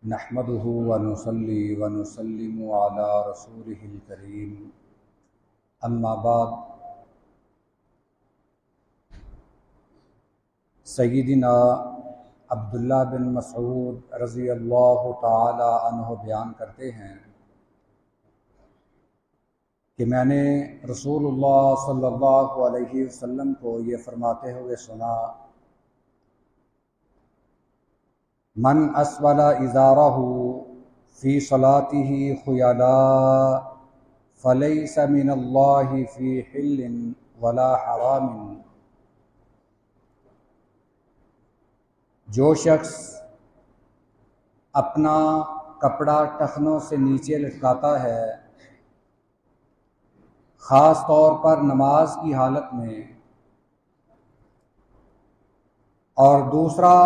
نحمده ونصلي ونسلم على رسوله الكريم اما بعد سیدنا عبداللہ بن مسعود رضی اللہ تعالی عنہ بیان کرتے ہیں کہ میں نے رسول اللہ صلی اللہ علیہ وسلم کو یہ فرماتے ہوئے سنا، من اسول ازارہ فی صلاتہ خیلا فلیس من اللہ فی حل ولا حرام۔ جو شخص اپنا کپڑا ٹخنوں سے نیچے لٹکاتا ہے، خاص طور پر نماز کی حالت میں، اور دوسرا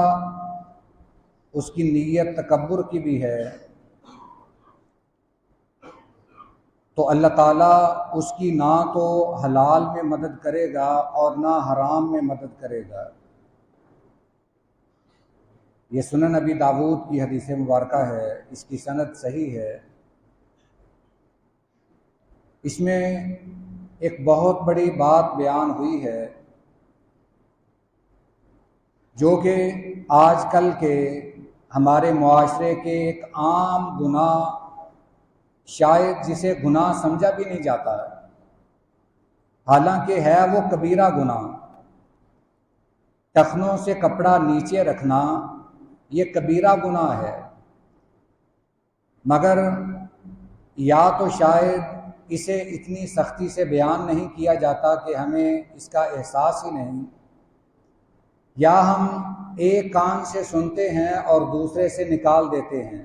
اس کی نیت تکبر کی بھی ہے، تو اللہ تعالیٰ اس کی نہ تو حلال میں مدد کرے گا اور نہ حرام میں مدد کرے گا۔ یہ سنن ابی داود کی حدیث مبارکہ ہے، اس کی سند صحیح ہے۔ اس میں ایک بہت بڑی بات بیان ہوئی ہے جو کہ آج کل کے ہمارے معاشرے کے ایک عام گناہ، شاید جسے گناہ سمجھا بھی نہیں جاتا ہے، حالانکہ ہے وہ کبیرہ گناہ۔ ٹخنوں سے کپڑا نیچے رکھنا یہ کبیرہ گناہ ہے، مگر یا تو شاید اسے اتنی سختی سے بیان نہیں کیا جاتا کہ ہمیں اس کا احساس ہی نہیں، یا ہم ایک کان سے سنتے ہیں اور دوسرے سے نکال دیتے ہیں۔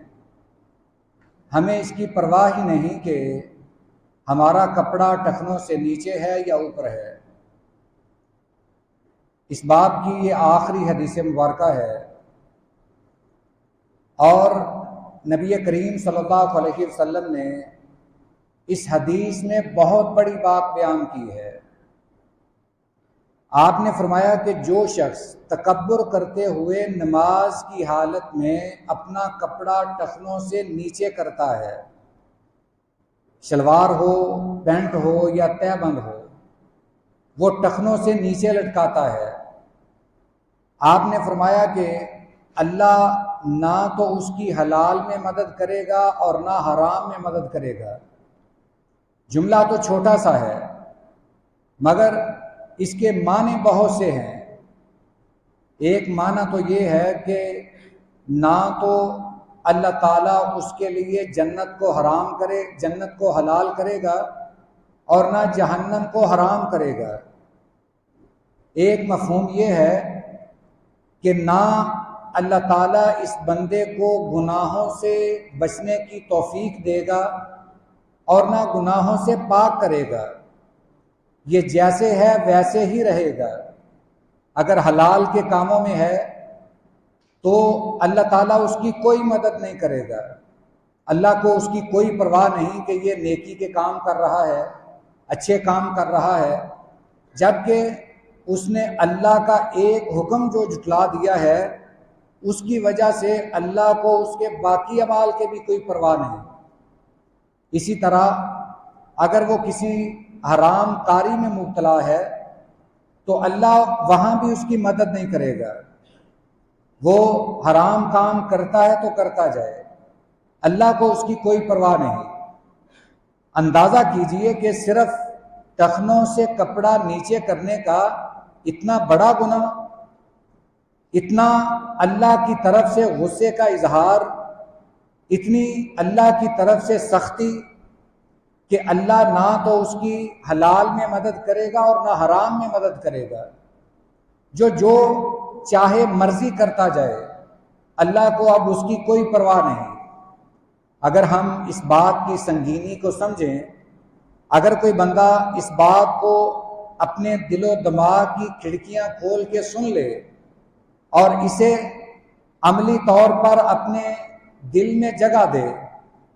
ہمیں اس کی پرواہ ہی نہیں کہ ہمارا کپڑا ٹخنوں سے نیچے ہے یا اوپر ہے۔ اس باب کی یہ آخری حدیث مبارکہ ہے، اور نبی کریم صلی اللہ علیہ وسلم نے اس حدیث میں بہت بڑی بات بیان کی ہے۔ آپ نے فرمایا کہ جو شخص تکبر کرتے ہوئے نماز کی حالت میں اپنا کپڑا ٹخنوں سے نیچے کرتا ہے، شلوار ہو، پینٹ ہو یا تہہ بند ہو، وہ ٹخنوں سے نیچے لٹکاتا ہے، آپ نے فرمایا کہ اللہ نہ تو اس کی حلال میں مدد کرے گا اور نہ حرام میں مدد کرے گا۔ جملہ تو چھوٹا سا ہے، مگر اس کے معنی بہت سے ہیں۔ ایک معنی تو یہ ہے کہ نہ تو اللہ تعالیٰ اس کے لیے جنت کو حلال کرے گا اور نہ جہنم کو حرام کرے گا۔ ایک مفہوم یہ ہے کہ نہ اللہ تعالیٰ اس بندے کو گناہوں سے بچنے کی توفیق دے گا اور نہ گناہوں سے پاک کرے گا، یہ جیسے ہے ویسے ہی رہے گا۔ اگر حلال کے کاموں میں ہے تو اللہ تعالیٰ اس کی کوئی مدد نہیں کرے گا، اللہ کو اس کی کوئی پرواہ نہیں کہ یہ نیکی کے کام کر رہا ہے، اچھے کام کر رہا ہے، جبکہ اس نے اللہ کا ایک حکم جو جھٹلا دیا ہے، اس کی وجہ سے اللہ کو اس کے باقی اعمال کے بھی کوئی پرواہ نہیں۔ اسی طرح اگر وہ کسی حرام کاری میں مبتلا ہے تو اللہ وہاں بھی اس کی مدد نہیں کرے گا۔ وہ حرام کام کرتا ہے تو کرتا جائے، اللہ کو اس کی کوئی پرواہ نہیں۔ اندازہ کیجئے کہ صرف ٹخنوں سے کپڑا نیچے کرنے کا اتنا بڑا گناہ، اتنا اللہ کی طرف سے غصے کا اظہار، اتنی اللہ کی طرف سے سختی کہ اللہ نہ تو اس کی حلال میں مدد کرے گا اور نہ حرام میں مدد کرے گا، جو چاہے مرضی کرتا جائے، اللہ کو اب اس کی کوئی پرواہ نہیں۔ اگر ہم اس بات کی سنگینی کو سمجھیں، اگر کوئی بندہ اس بات کو اپنے دل و دماغ کی کھڑکیاں کھول کے سن لے اور اسے عملی طور پر اپنے دل میں جگہ دے،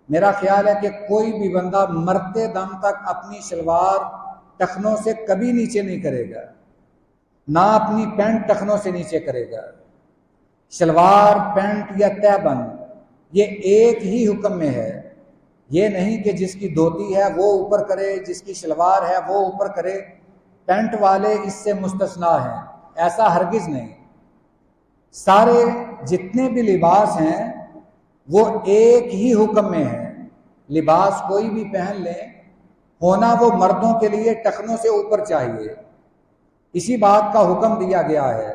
میرا خیال ہے کہ کوئی بھی بندہ مرتے دم تک اپنی شلوار ٹخنوں سے کبھی نیچے نہیں کرے گا، نہ اپنی پینٹ ٹخنوں سے نیچے کرے گا۔ شلوار، پینٹ یا تہہ بند یہ ایک ہی حکم میں ہے، یہ نہیں کہ جس کی دھوتی ہے وہ اوپر کرے، جس کی شلوار ہے وہ اوپر کرے، پینٹ والے اس سے مستثنا ہیں، ایسا ہرگز نہیں۔ سارے جتنے بھی لباس ہیں وہ ایک ہی حکم میں ہیں، لباس کوئی بھی پہن لیں، ہونا وہ مردوں کے لیے ٹخنوں سے اوپر چاہیے، اسی بات کا حکم دیا گیا ہے۔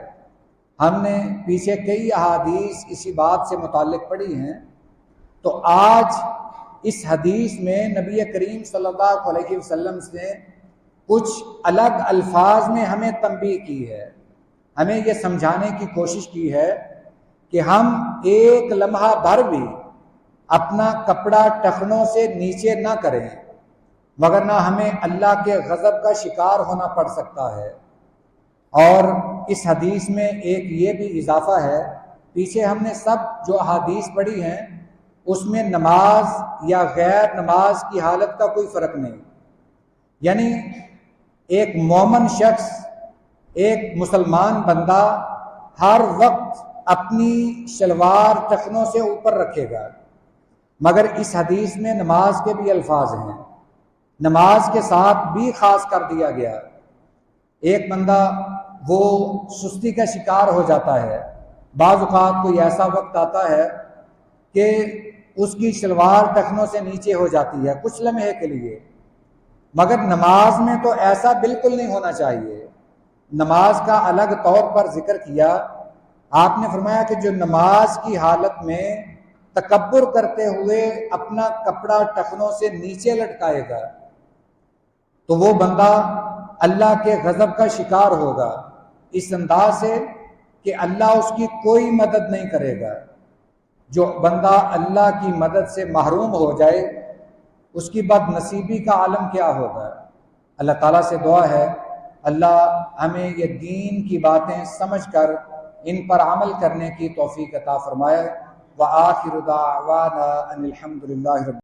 ہم نے پیچھے کئی احادیث اسی بات سے متعلق پڑھی ہیں، تو آج اس حدیث میں نبی کریم صلی اللہ علیہ وسلم نے کچھ الگ الفاظ میں ہمیں تنبیہ کی ہے، ہمیں یہ سمجھانے کی کوشش کی ہے کہ ہم ایک لمحہ بھر بھی اپنا کپڑا ٹخنوں سے نیچے نہ کریں، وگرنہ ہمیں اللہ کے غضب کا شکار ہونا پڑ سکتا ہے۔ اور اس حدیث میں ایک یہ بھی اضافہ ہے، پیچھے ہم نے سب جو احادیث پڑھی ہیں اس میں نماز یا غیر نماز کی حالت کا کوئی فرق نہیں، یعنی ایک مومن شخص، ایک مسلمان بندہ ہر وقت اپنی شلوار ٹخنوں سے اوپر رکھے گا، مگر اس حدیث میں نماز کے بھی الفاظ ہیں، نماز کے ساتھ بھی خاص کر دیا گیا۔ ایک بندہ وہ سستی کا شکار ہو جاتا ہے، بعض اوقات کوئی ایسا وقت آتا ہے کہ اس کی شلوار ٹخنوں سے نیچے ہو جاتی ہے کچھ لمحے کے لیے، مگر نماز میں تو ایسا بالکل نہیں ہونا چاہیے۔ نماز کا الگ طور پر ذکر کیا، آپ نے فرمایا کہ جو نماز کی حالت میں تکبر کرتے ہوئے اپنا کپڑا ٹخنوں سے نیچے لٹکائے گا تو وہ بندہ اللہ کے غضب کا شکار ہوگا، اس انداز سے کہ اللہ اس کی کوئی مدد نہیں کرے گا۔ جو بندہ اللہ کی مدد سے محروم ہو جائے اس کی بد نصیبی کا عالم کیا ہوگا۔ اللہ تعالیٰ سے دعا ہے اللہ ہمیں یہ دین کی باتیں سمجھ کر ان پر عمل کرنے کی توفیق عطا فرمائے۔ وآخر دعوانا ان الحمد للہ رب